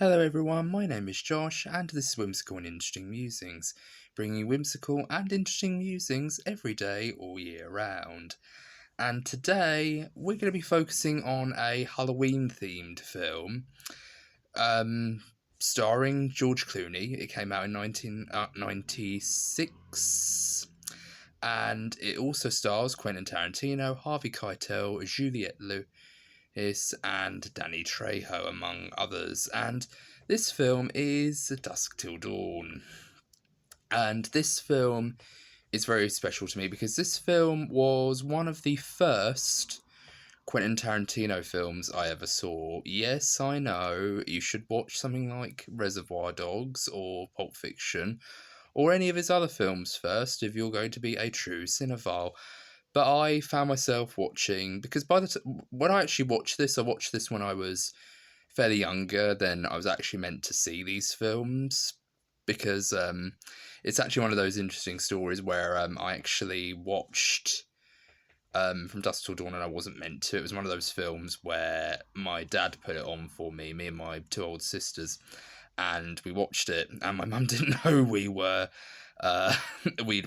Hello everyone, my name is Josh and this is Whimsical and Interesting Musings, bringing you whimsical and interesting musings every day all year round. And today we're going to be focusing on a Halloween themed film starring George Clooney. It came out in 1996 and it also stars Quentin Tarantino, Harvey Keitel, Juliette Lewis and Danny Trejo, among others. And this film is Dusk Till Dawn. And this film is very special to me because this film was one of the first Quentin Tarantino films I ever saw. Yes, I know, you should watch something like Reservoir Dogs or Pulp Fiction or any of his other films first if you're going to be a true cinephile. But I found myself watching, because when I actually watched this, I watched this when I was fairly younger than I was actually meant to see these films, because it's actually one of those interesting stories where I actually watched From Dusk Till Dawn and I wasn't meant to. It was one of those films where my dad put it on for me and my two older sisters, and we watched it, and my mum didn't know we'd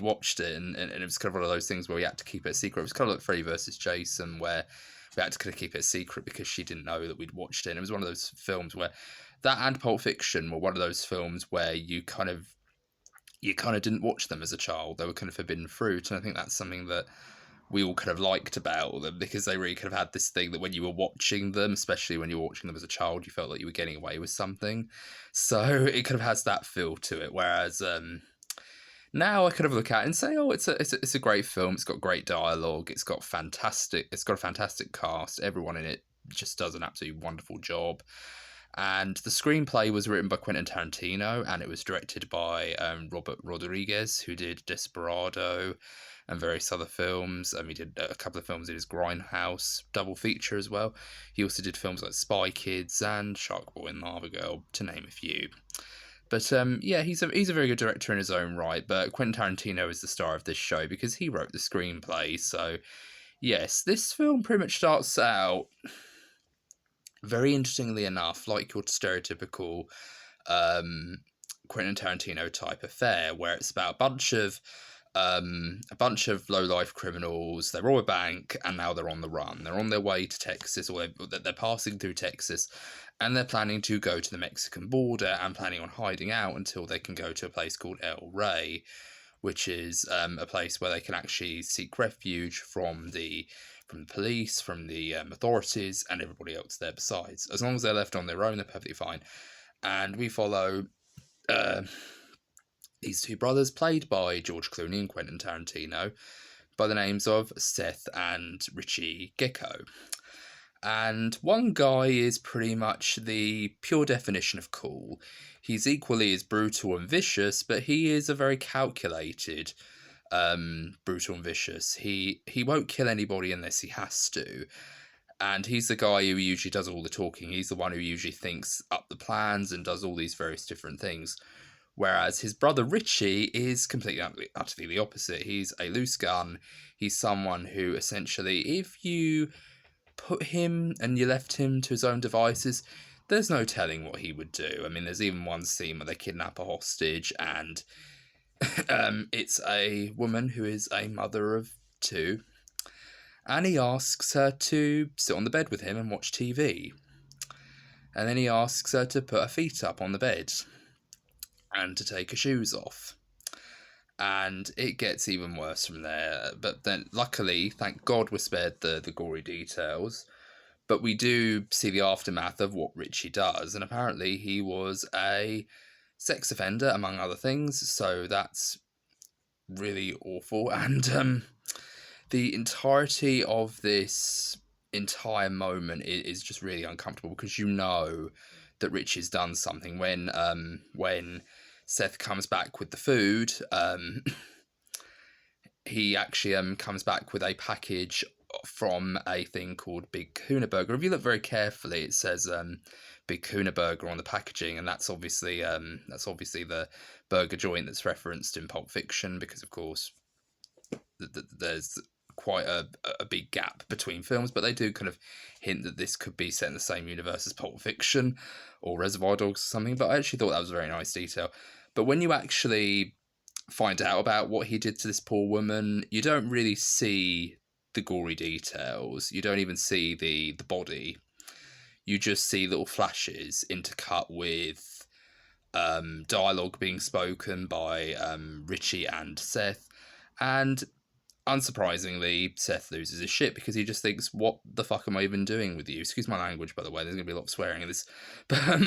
watched it, and it was kind of one of those things where we had to keep it a secret. It was kind of like Freddy versus Jason, where we had to kind of keep it a secret because she didn't know that we'd watched it. And it was one of those films where that and Pulp Fiction were one of those films where you kind of didn't watch them as a child. They were kind of forbidden fruit, and I think that's something that we all kind of liked about them, because they really kind of had this thing that when you were watching them, especially when you were watching them as a child, you felt like you were getting away with something. So it kind of has that feel to it. Whereas now I kind of look at it and say, oh, it's a great film. It's got great dialogue. It's got a fantastic cast. Everyone in it just does an absolutely wonderful job. And the screenplay was written by Quentin Tarantino, and it was directed by Robert Rodriguez, who did Desperado and various other films. He did a couple of films in his Grindhouse double feature as well. He also did films like Spy Kids and Shark Boy and Lava Girl, to name a few. But yeah, he's a very good director in his own right. But Quentin Tarantino is the star of this show because he wrote the screenplay. So yes, this film pretty much starts out, very interestingly enough, like your stereotypical Quentin Tarantino type affair, where it's about a bunch of low-life criminals. They rob a bank and now they're on the run. They're on their way to Texas, or they're passing through Texas, and they're planning to go to the Mexican border and planning on hiding out until they can go to a place called El Rey, which is a place where they can actually seek refuge from the police, from the authorities, and everybody else there besides. As long as they're left on their own, they're perfectly fine. And we follow these two brothers, played by George Clooney and Quentin Tarantino, by the names of Seth and Richie Gecko. And one guy is pretty much the pure definition of cool. He's equally as brutal and vicious, but he is a very calculated brutal and vicious. He won't kill anybody unless he has to. And he's the guy who usually does all the talking. He's the one who usually thinks up the plans and does all these various different things. Whereas his brother Richie is completely, utterly the opposite. He's a loose gun. He's someone who essentially, if you put him and you left him to his own devices, there's no telling what he would do. I mean, there's even one scene where they kidnap a hostage, and it's a woman who is a mother of two, and he asks her to sit on the bed with him and watch TV. And then he asks her to put her feet up on the bed and to take her shoes off. And it gets even worse from there. But then, luckily, thank God, we're spared the gory details. But we do see the aftermath of what Richie does. And apparently he was a sex offender, among other things. So that's really awful. And the entirety of this entire moment is just really uncomfortable, because you know that Richie's done something. When Seth comes back with the food, he actually comes back with a package from a thing called Big Kahuna Burger. If you look very carefully, it says Big Kahuna Burger on the packaging, and that's obviously the burger joint that's referenced in Pulp Fiction, because of course there's quite a big gap between films, but they do kind of hint that this could be set in the same universe as Pulp Fiction or Reservoir Dogs or something. But I actually thought that was a very nice detail. But when you actually find out about what he did to this poor woman, you don't really see the gory details. You don't even see the body. You just see little flashes intercut with dialogue being spoken by Richie and Seth. And unsurprisingly, Seth loses his shit because he just thinks, what the fuck am I even doing with you? Excuse my language, by the way. There's going to be a lot of swearing in this. But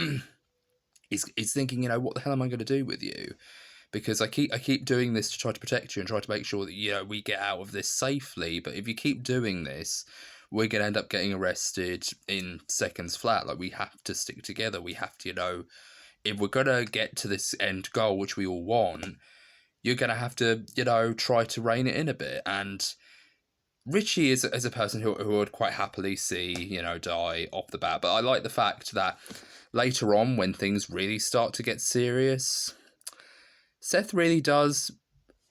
he's thinking, what the hell am I going to do with you? Because I keep doing this to try to protect you and try to make sure that, we get out of this safely. But if you keep doing this, we're going to end up getting arrested in seconds flat. Like, we have to stick together. We have to, if we're going to get to this end goal, which we all want, you're going to have to, try to rein it in a bit. And Richie is a person who would quite happily see, die off the bat. But I like the fact that later on, when things really start to get serious, Seth really does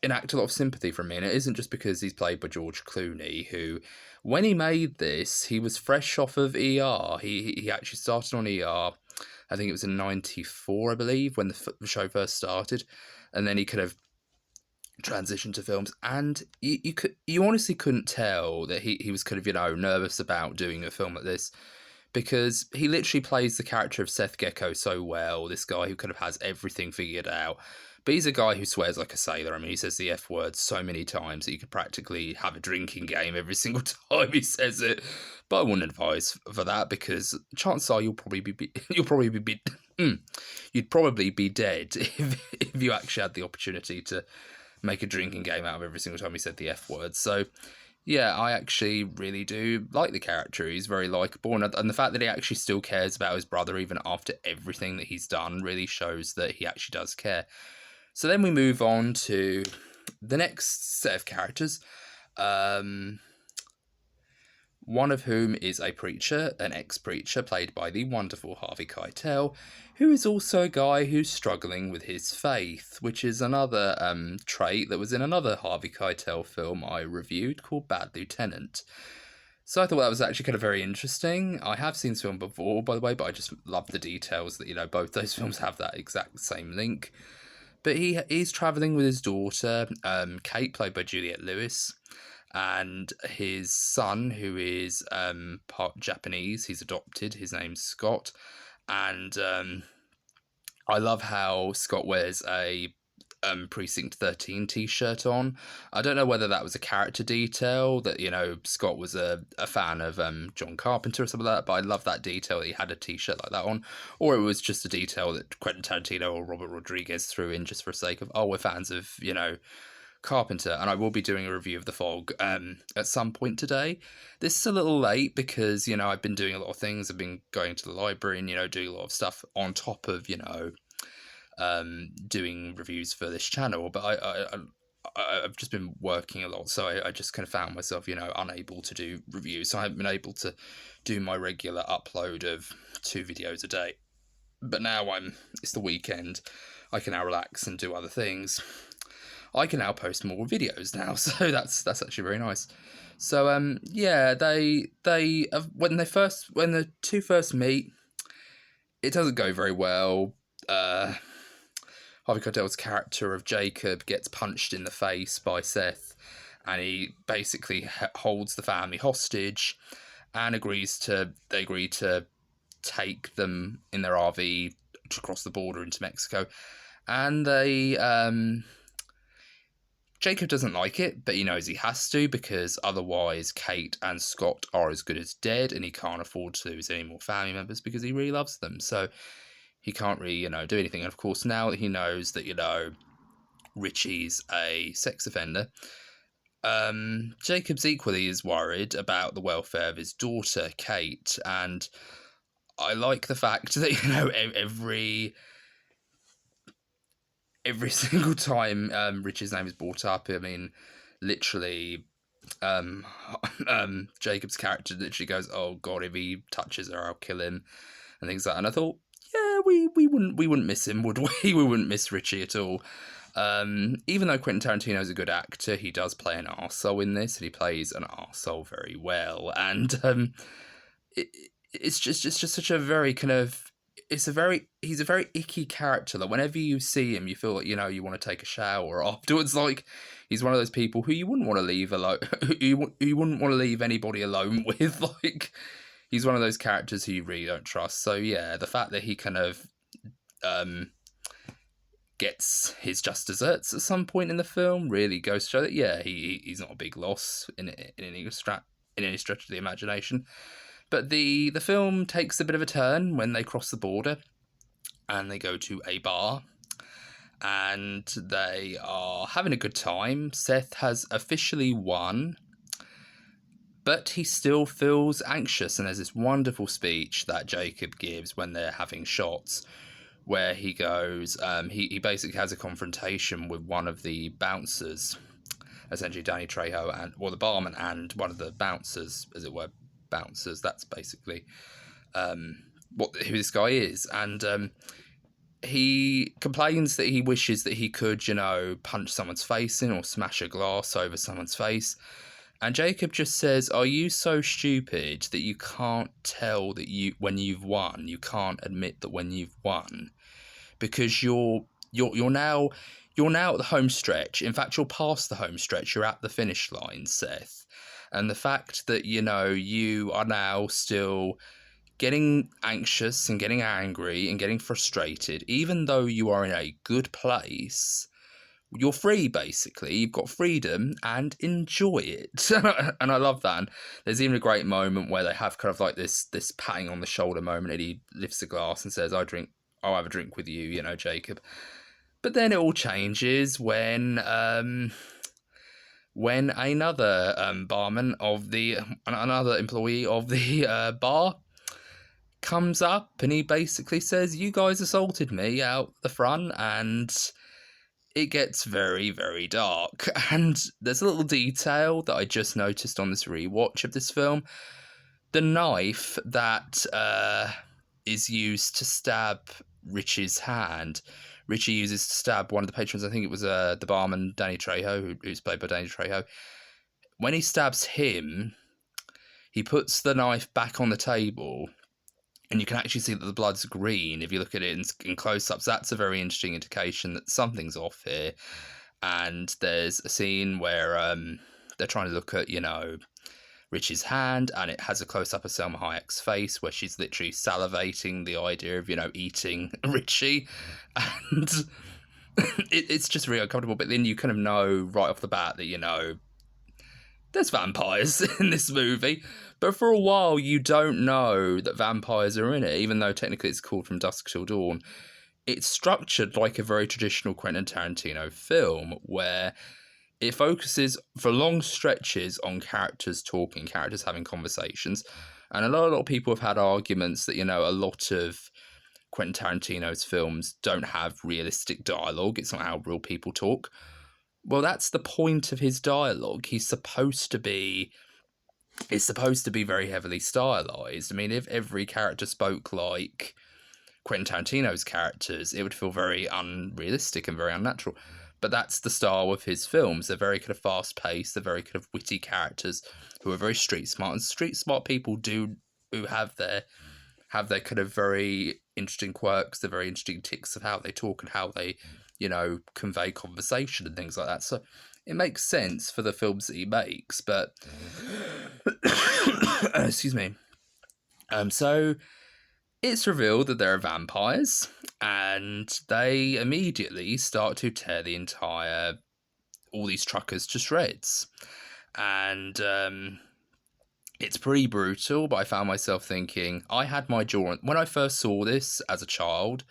enact a lot of sympathy from me. And it isn't just because he's played by George Clooney, who, when he made this, he was fresh off of ER. He actually started on ER. I think it was in 94, I believe, when the show first started. And then he kind of transitioned to films. And you honestly couldn't tell that he was kind of, nervous about doing a film like this, because he literally plays the character of Seth Gecko so well, this guy who kind of has everything figured out. But he's a guy who swears like a sailor. I mean, he says the F word so many times that you could practically have a drinking game every single time he says it. But I wouldn't advise for that, because chances are you'd probably be dead if you actually had the opportunity to make a drinking game out of every single time he said the F word. So yeah, I actually really do like the character. He's very likeable, and the fact that he actually still cares about his brother even after everything that he's done really shows that he actually does care. So then we move on to the next set of characters, one of whom is a preacher, an ex-preacher, played by the wonderful Harvey Keitel, who is also a guy who's struggling with his faith, which is another trait that was in another Harvey Keitel film I reviewed called Bad Lieutenant. So I thought that was actually kind of very interesting. I have seen this film before, by the way, but I just love the details that, both those films have that exact same link. But he's travelling with his daughter, Kate, played by Juliette Lewis, and his son, who is part Japanese. He's adopted. His name's Scott. And I love how Scott wears a Precinct 13 t-shirt on. I don't know whether that was a character detail, that, Scott was a fan of John Carpenter or something like that, but I love that detail that he had a t-shirt like that on, or it was just a detail that Quentin Tarantino or Robert Rodriguez threw in just for the sake of, we're fans of, Carpenter. And I will be doing a review of The Fog at some point today. This is a little late because, I've been doing a lot of things. I've been going to the library and, doing a lot of stuff on top of, doing reviews for this channel, but I've just been working a lot, so I just kind of found myself, unable to do reviews, so I haven't been able to do my regular upload of 2 videos a day. But now it's the weekend, I can now relax and do other things. I can now post more videos now, so that's actually very nice. So when the two first meet, it doesn't go very well. Harvey Keitel's character of Jacob gets punched in the face by Seth, and he basically holds the family hostage, and they agree to take them in their RV to cross the border into Mexico, and Jacob doesn't like it, but he knows he has to, because otherwise Kate and Scott are as good as dead, and he can't afford to lose any more family members because he really loves them. So he can't really, do anything. And of course, now that he knows that, Richie's a sex offender, Jacob's equally is worried about the welfare of his daughter, Kate. And I like the fact that, every single time Richie's name is brought up, I mean, literally, Jacob's character literally goes, "Oh God, if he touches her, I'll kill him," and things like that. And I thought, yeah, we wouldn't miss him, would we? We wouldn't miss Richie at all. Even though Quentin Tarantino is a good actor, he does play an arsehole in this, and he plays an arsehole very well. And it, it's just such a very kind of he's a very icky character that whenever you see him, you feel like you want to take a shower afterwards. Like he's one of those people who you wouldn't want to leave alone. You wouldn't want to leave anybody alone with. Like he's one of those characters who you really don't trust. So yeah, the fact that he kind of gets his just desserts at some point in the film really goes to show that he's not a big loss in any stretch of the imagination. But the film takes a bit of a turn when they cross the border and they go to a bar and they are having a good time. Seth has officially won, but he still feels anxious, and there's this wonderful speech that Jacob gives when they're having shots where he goes, he basically has a confrontation with one of the bouncers, essentially Danny Trejo, the barman and one of the bouncers, as it were. Bouncers, that's basically who this guy is, and he complains that he wishes that he could punch someone's face in or smash a glass over someone's face, and Jacob just says, are you so stupid that you can't tell that when you've won? You can't admit that when you've won, because you're now at the home stretch. In fact, you're past the home stretch. You're at the finish line, Seth. And the fact that, you are now still getting anxious and getting angry and getting frustrated, even though you are in a good place, you're free, basically. You've got freedom and enjoy it. And I love that. And there's even a great moment where they have kind of like this patting on the shoulder moment, and he lifts a glass and says, I'll have a drink with you, Jacob. But then it all changes when another barman another employee of the bar comes up and he basically says, you guys assaulted me out the front, and it gets very, very dark. And there's a little detail that I just noticed on this rewatch of this film. The knife that is used to stab Richie's hand, Richie uses to stab one of the patrons. I think it was the barman, Danny Trejo, who's played by Danny Trejo. When he stabs him, he puts the knife back on the table, and you can actually see that the blood's green. If you look at it in close-ups, that's a very interesting indication that something's off here. And there's a scene where they're trying to look at, Richie's hand, and it has a close-up of Selma Hayek's face where she's literally salivating the idea of, eating Richie, and it's just really uncomfortable. But then you kind of know right off the bat that, there's vampires in this movie, but for a while you don't know that vampires are in it, even though technically it's called From Dusk Till Dawn. It's structured like a very traditional Quentin Tarantino film, where it focuses for long stretches on characters talking, characters having conversations. And a lot of people have had arguments that, a lot of Quentin Tarantino's films don't have realistic dialogue. It's not how real people talk. Well, that's the point of his dialogue. It's supposed to be very heavily stylized. I mean, if every character spoke like Quentin Tarantino's characters, it would feel very unrealistic and very unnatural. But that's the style of his films. They're very kind of fast-paced. They're very kind of witty characters who are very street smart. And street smart people who have their kind of very interesting quirks, the very interesting tics of how they talk and how they, convey conversation and things like that. So it makes sense for the films that he makes. But excuse me. So it's revealed that there are vampires, and they immediately start to tear all these truckers to shreds. And it's pretty brutal, but I found myself thinking, I had my jaw when I first saw this as a child,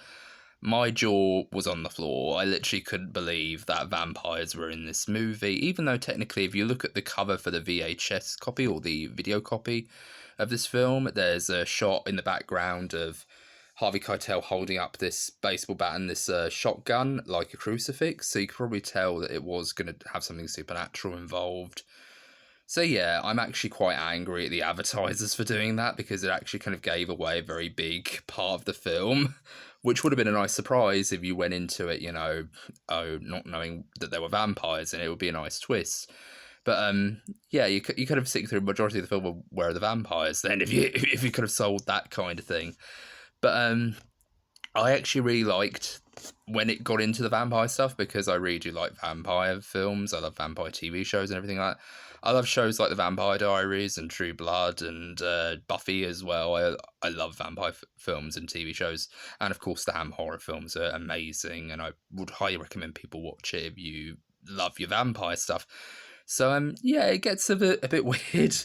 my jaw was on the floor. I literally couldn't believe that vampires were in this movie, even though technically if you look at the cover for the VHS copy or the video copy of this film, there's a shot in the background of Harvey Keitel holding up this baseball bat and this shotgun like a crucifix, so you could probably tell that it was going to have something supernatural involved. So yeah, I'm actually quite angry at the advertisers for doing that, because it actually kind of gave away a very big part of the film which would have been a nice surprise if you went into it, not knowing that there were vampires, and it would be a nice twist. But yeah, you could have seen through the majority of the film of where are the vampires then, if you could have sold that kind of thing. But I actually really liked when it got into the vampire stuff, because I really do like vampire films. I love vampire TV shows and everything like that. I love shows like The Vampire Diaries and True Blood and Buffy as well. I love vampire films and TV shows. And of course, the Ham horror films are amazing, and I would highly recommend people watch it if you love your vampire stuff. So yeah, it gets a bit weird,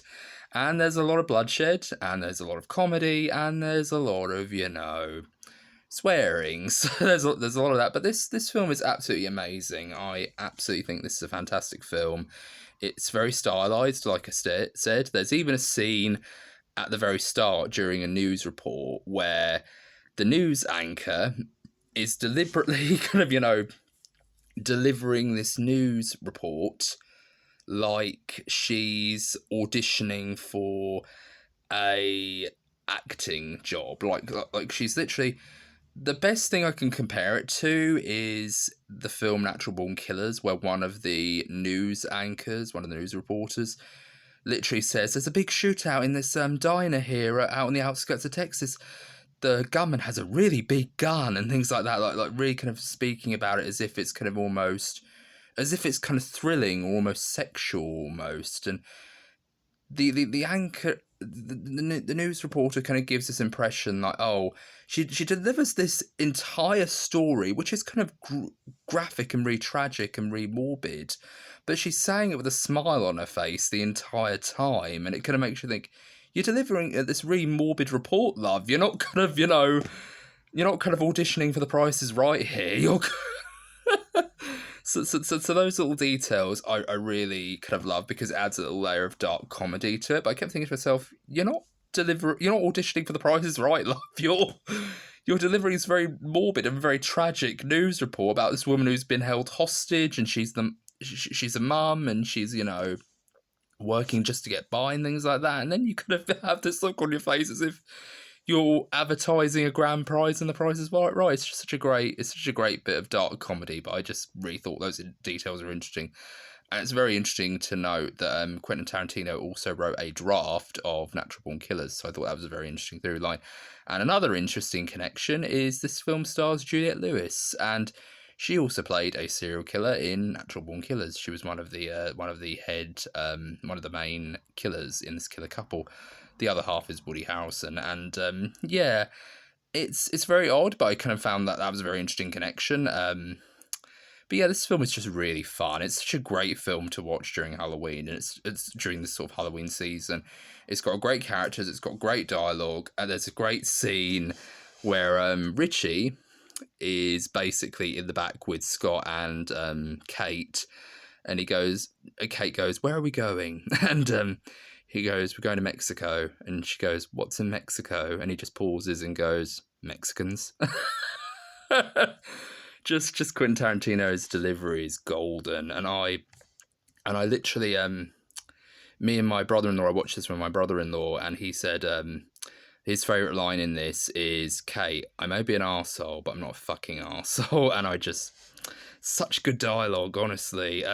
and there's a lot of bloodshed, and there's a lot of comedy, and there's a lot of swearing. So there's a lot of that. But this film is absolutely amazing. I absolutely think this is a fantastic film. It's very stylized, like I said. There's even a scene at the very start during a news report where the news anchor is deliberately kind of delivering this news report like she's auditioning for a acting job. Like she's literally... The best thing I can compare it to is the film Natural Born Killers, where one of the news anchors, one of the news reporters, literally says, "There's a big shootout in this diner here out on the outskirts of Texas. The gunman has a really big gun," and things like that. Like really kind of speaking about it as if it's kind of almost... as if it's kind of thrilling or almost sexual almost. And the anchor... The news reporter kind of gives this impression like, oh, she delivers this entire story, which is kind of graphic and really tragic and really morbid, but she's saying it with a smile on her face the entire time, and it kind of makes you think, you're delivering this really morbid report, love. You're not kind of, you're not kind of auditioning for The Price is Right here. You're... So those little details I really kind of love, because it adds a little layer of dark comedy to it. But I kept thinking to myself, you're not auditioning for The Price is Right, love. You're delivering this very morbid and very tragic news report about this woman who's been held hostage, and she's a mum, and she's working just to get by and things like that. And then you kind of have this look on your face as if you're advertising a grand prize and The Price is Right. It's just such a great bit of dark comedy, but I just really thought those details are interesting. And it's very interesting to note that Quentin Tarantino also wrote a draft of Natural Born Killers, so I thought that was a very interesting through line. And another interesting connection is this film stars Juliette Lewis, and she also played a serial killer in Natural Born Killers. She was one of the main killers in this killer couple. The other half is Woody Harrelson, and yeah, it's very odd, but I kind of found that was a very interesting connection. But yeah, this film is just really fun. It's such a great film to watch during Halloween, and it's during this sort of Halloween season. It's got great characters, it's got great dialogue, and there's a great scene where Richie is basically in the back with Scott and Kate, and Kate goes, "Where are we going?" And he goes, "We're going to Mexico." And she goes, "What's in Mexico?" And he just pauses and goes, "Mexicans." just Quentin Tarantino's delivery is golden. And I literally, me and my brother-in-law, I watched this with my brother-in-law, and he said his favourite line in this is, "Kate, I may be an arsehole, but I'm not a fucking arsehole." And I just... Such good dialogue, honestly.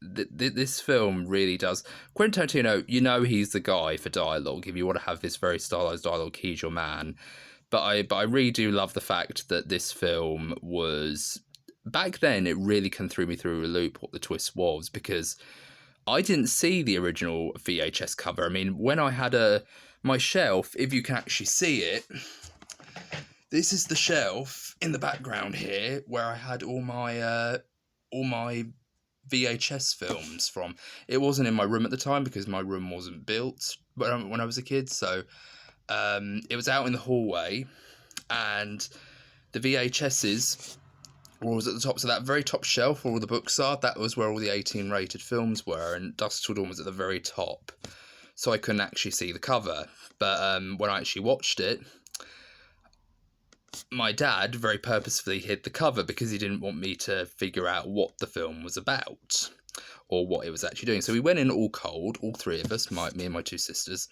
This film really does... Quentin Tarantino, he's the guy for dialogue. If you want to have this very stylized dialogue, he's your man. But I really do love the fact that this film was... Back then, it really kind of threw me through a loop what the twist was, because I didn't see the original VHS cover. I mean, when I had my shelf, if you can actually see it... This is the shelf in the background here where I had all my VHS films from. It wasn't in my room at the time because my room wasn't built when I was a kid, so it was out in the hallway, and the VHSs was at the top. So that very top shelf where all the books are, that was where all the 18 rated films were, and Dusk Till Dawn was at the very top. So I couldn't actually see the cover. But when I actually watched it, my dad very purposefully hid the cover because he didn't want me to figure out what the film was about or what it was actually doing. So we went in all cold, all three of us, me and my two sisters,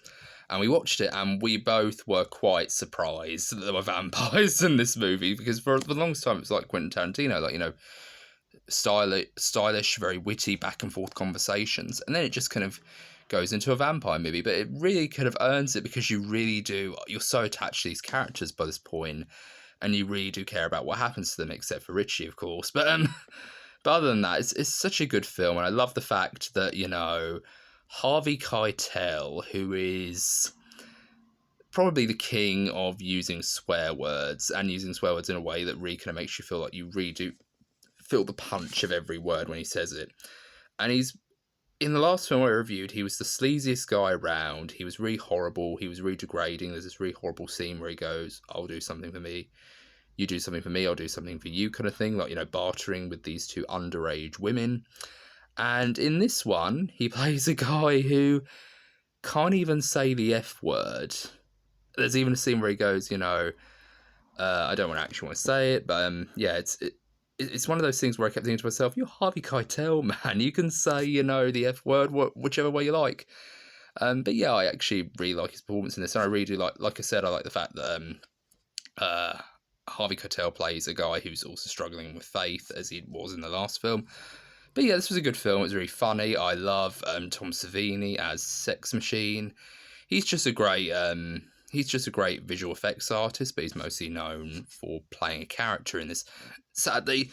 And we watched it, and we both were quite surprised that there were vampires in this movie, because for the longest time it was like Quentin Tarantino, like, you know, stylish, very witty, back and forth conversations, and then it just kind of goes into a vampire movie. But it really kind of earns it, because you're so attached to these characters by this point, and you really do care about what happens to them, except for Richie, of course. But other than that, it's such a good film, and I love the fact that, you know, Harvey Keitel, who is probably the king of using swear words, and using swear words in a way that really kind of makes you feel like you really do feel the punch of every word when he says it. And he's, in the last film I reviewed, he was the sleaziest guy around. He was really horrible. He was really degrading. There's this really horrible scene where he goes, I'll do something for me, you do something for me, I'll do something for you, kind of thing, like, you know, bartering with these two underage women. And in this one, he plays a guy who can't even say the F word. There's even a scene where he goes, you know, I don't actually want to say it, but yeah, it's one of those things where I kept thinking to myself, you're Harvey Keitel, man. You can say, you know, the F word whichever way you like. But yeah, I actually really like his performance in this. And I really do like I said, I like the fact that Harvey Keitel plays a guy who's also struggling with faith, as he was in the last film. But yeah, this was a good film. It was really funny. I love Tom Savini as Sex Machine. He's just a great visual effects artist, but he's mostly known for playing a character in this. Sadly,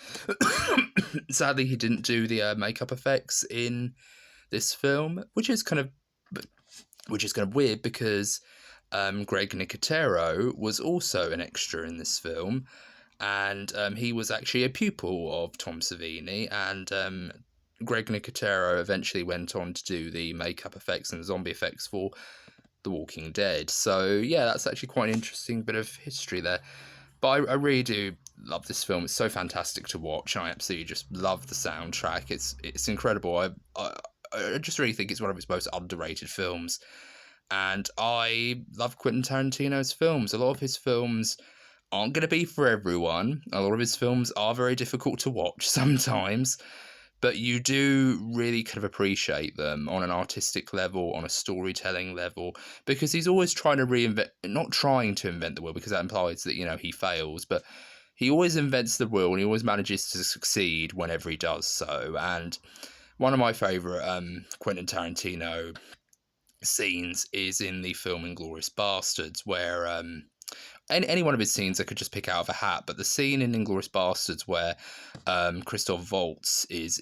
he didn't do the makeup effects in this film, which is kind of weird, because Greg Nicotero was also an extra in this film, and he was actually a pupil of Tom Savini, and Greg Nicotero eventually went on to do the makeup effects and the zombie effects for The Walking Dead. So yeah, that's actually quite an interesting bit of history there. But I really do love this film. It's so fantastic to watch, and I absolutely just love the soundtrack. It's incredible. I just really think it's one of his most underrated films. And I love Quentin Tarantino's films. A lot of his films aren't going to be for everyone. A lot of his films are very difficult to watch sometimes, but you do really kind of appreciate them on an artistic level, on a storytelling level, because he's always trying to not trying to invent the wheel, because that implies that, you know, he fails, but he always invents the wheel, and he always manages to succeed whenever he does so. And one of my favourite Quentin Tarantino scenes is in the film Inglourious Basterds, where any one of his scenes I could just pick out of a hat, but the scene in Inglourious Basterds where Christoph Waltz is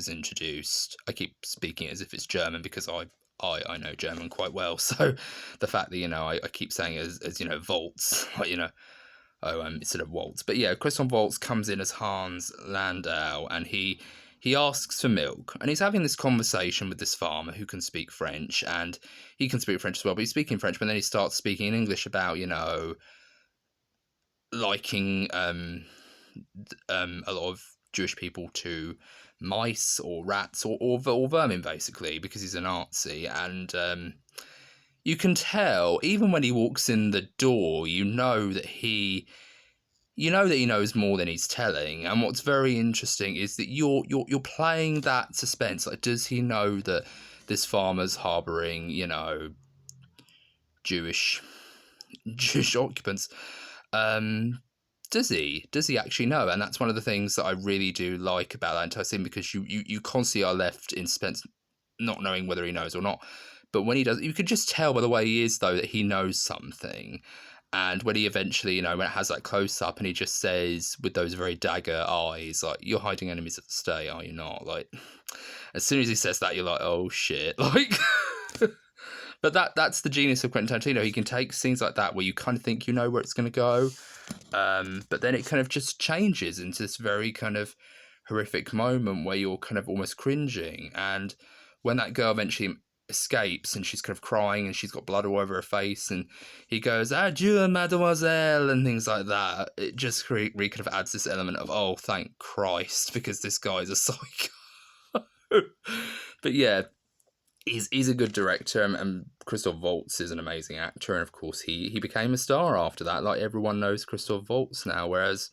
introduced. I keep speaking as if it's German, because I know German quite well, so the fact that, you know, I keep saying it as you know, Waltz, like, you know, instead of Waltz. But yeah, Christoph Waltz comes in as Hans Landau, and he asks for milk, and he's having this conversation with this farmer who can speak French, and he can speak French as well, but he's speaking French, but then he starts speaking in English about, you know, liking a lot of Jewish people to mice or rats or vermin, basically, because he's a Nazi. And you can tell, even when he walks in the door, you know that he knows more than he's telling. And what's very interesting is that you're playing that suspense. Like, does he know that this farmer's harboring, you know, Jewish occupants? Does he actually know? And that's one of the things that I really do like about that entire scene, because you constantly are left in suspense, not knowing whether he knows or not. But when he does, you could just tell by the way he is, though, that he knows something. And when he eventually, you know, when it has that close up, and he just says with those very dagger eyes, like, you're hiding enemies at the stay, are you not? Like, as soon as he says that, you're like, oh shit, like. But that's the genius of Quentin Tarantino. He can take scenes like that where you kind of think you know where it's going to go, but then it kind of just changes into this very kind of horrific moment where you're kind of almost cringing. And when that girl eventually escapes, and she's kind of crying, and she's got blood all over her face, and he goes, adieu, mademoiselle, and things like that, it just really kind of adds this element of, oh, thank Christ, because this guy's a psycho. But yeah, he's a good director, and Christoph Waltz is an amazing actor, and of course he became a star after that. Like, everyone knows Christoph Waltz now, whereas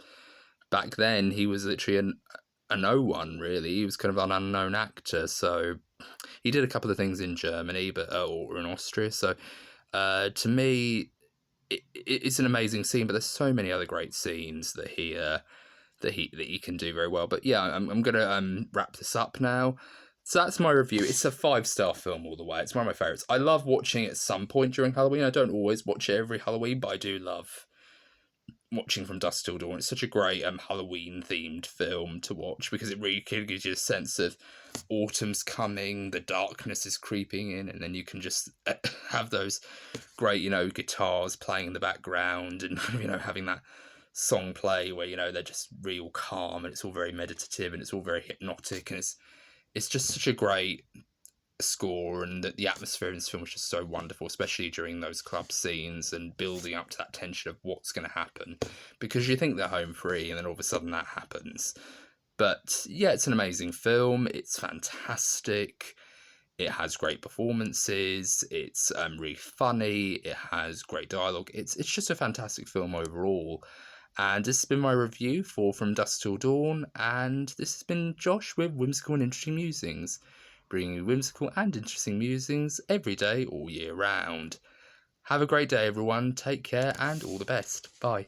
back then he was literally a no one, really. He was kind of an unknown actor. So he did a couple of things in Germany, but or in Austria. So to me, it's an amazing scene. But there's so many other great scenes that he can do very well. But yeah, I'm gonna wrap this up now. So that's my review. It's a 5-star film all the way. It's one of my favourites. I love watching it at some point during Halloween. I don't always watch it every Halloween, but I do love watching From Dusk Till Dawn. It's such a great Halloween themed film to watch because it really gives you a sense of autumn's coming, the darkness is creeping in, and then you can just have those great, guitars playing in the background, and having that song play where they're just real calm, and it's all very meditative, and it's all very hypnotic, and it's just such a great score, and the atmosphere in this film is just so wonderful, especially during those club scenes and building up to that tension of what's going to happen, because you think they're home free and then all of a sudden that happens. But yeah, it's an amazing film. It's fantastic. It has great performances. It's really funny. It has great dialogue. It's just a fantastic film overall. And this has been my review for From Dusk Till Dawn, and this has been Josh with Whimsical and Interesting Musings, bringing you whimsical and interesting musings every day, all year round. Have a great day, everyone. Take care, and all the best. Bye.